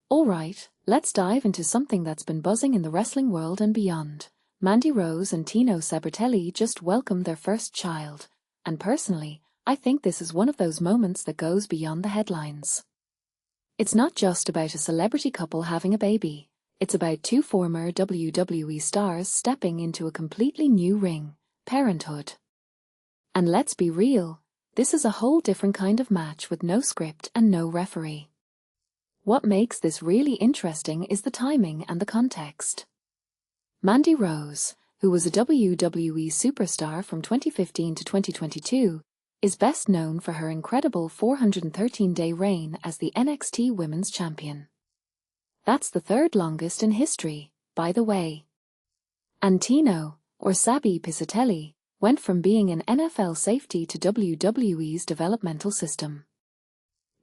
Alright, let's dive into something that's been buzzing in the wrestling world and beyond. Mandy Rose and Tino Sabbatelli just welcomed their first child, and personally, I think this is one of those moments that goes beyond the headlines. It's not just about a celebrity couple having a baby, it's about two former WWE stars stepping into a completely new ring, parenthood. And let's be real, this is a whole different kind of match with no script and no referee. What makes this really interesting is the timing and the context. Mandy Rose, who was a WWE superstar from 2015 to 2022, is best known for her incredible 413-day reign as the NXT Women's Champion. That's the third longest in history, by the way. And Tino, or Sabby Pisatelli, went from being an NFL safety to WWE's developmental system.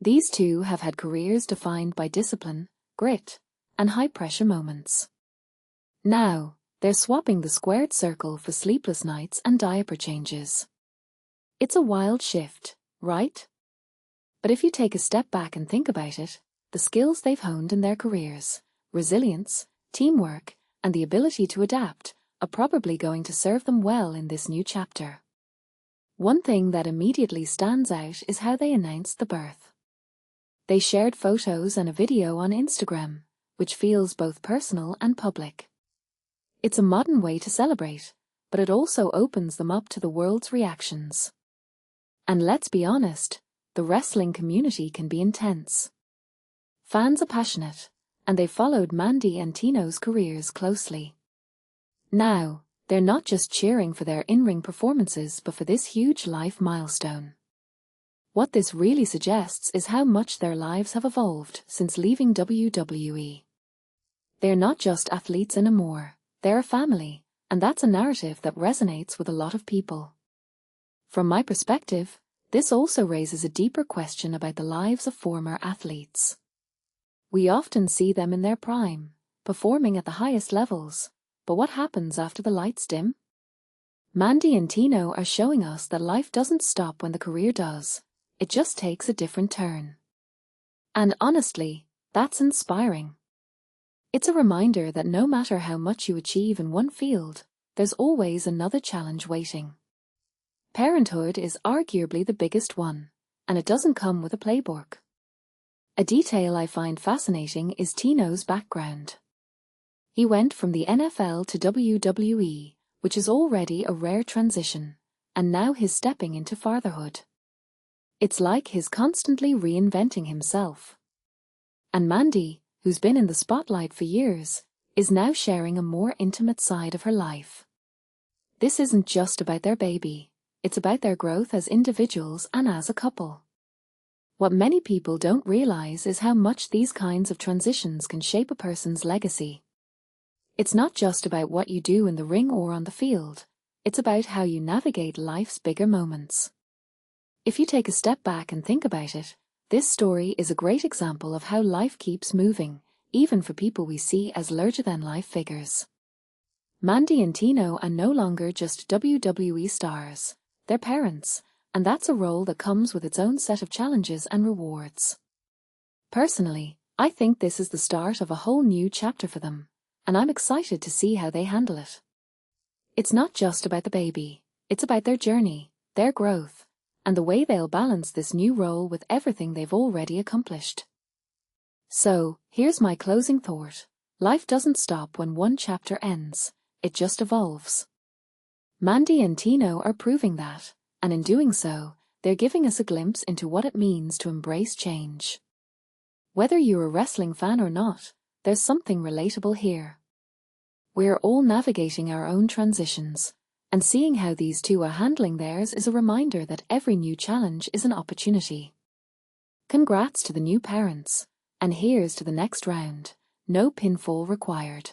These two have had careers defined by discipline, grit, and high-pressure moments. Now, they're swapping the squared circle for sleepless nights and diaper changes. It's a wild shift, right? But if you take a step back and think about it, the skills they've honed in their careers, resilience, teamwork, and the ability to adapt, are probably going to serve them well in this new chapter. One thing that immediately stands out is how they announced the birth. They shared photos and a video on Instagram, which feels both personal and public. It's a modern way to celebrate, but it also opens them up to the world's reactions. And let's be honest, the wrestling community can be intense. Fans are passionate, and they followed Mandy and Tino's careers closely. Now, they're not just cheering for their in-ring performances but for this huge life milestone. What this really suggests is how much their lives have evolved since leaving WWE. They're not just athletes anymore, they're a family, and that's a narrative that resonates with a lot of people. From my perspective, this also raises a deeper question about the lives of former athletes. We often see them in their prime, performing at the highest levels, but what happens after the lights dim? Mandy and Tino are showing us that life doesn't stop when the career does. It just takes a different turn. And honestly, that's inspiring. It's a reminder that no matter how much you achieve in one field, there's always another challenge waiting. Parenthood is arguably the biggest one, and it doesn't come with a playbook. A detail I find fascinating is Tino's background. He went from the NFL to WWE, which is already a rare transition, and now he's stepping into fatherhood. It's like he's constantly reinventing himself. And Mandy, who's been in the spotlight for years, is now sharing a more intimate side of her life. This isn't just about their baby, it's about their growth as individuals and as a couple. What many people don't realize is how much these kinds of transitions can shape a person's legacy. It's not just about what you do in the ring or on the field, it's about how you navigate life's bigger moments. If you take a step back and think about it, this story is a great example of how life keeps moving, even for people we see as larger-than-life figures. Mandy and Tino are no longer just WWE stars, they're parents, and that's a role that comes with its own set of challenges and rewards. Personally, I think this is the start of a whole new chapter for them, and I'm excited to see how they handle it. It's not just about the baby, it's about their journey, their growth, and the way they'll balance this new role with everything they've already accomplished. So, here's my closing thought. Life doesn't stop when one chapter ends, it just evolves. Mandy and Tino are proving that, and in doing so, they're giving us a glimpse into what it means to embrace change. Whether you're a wrestling fan or not, there's something relatable here. We're all navigating our own transitions, and seeing how these two are handling theirs is a reminder that every new challenge is an opportunity. Congrats to the new parents, and here's to the next round, no pinfall required.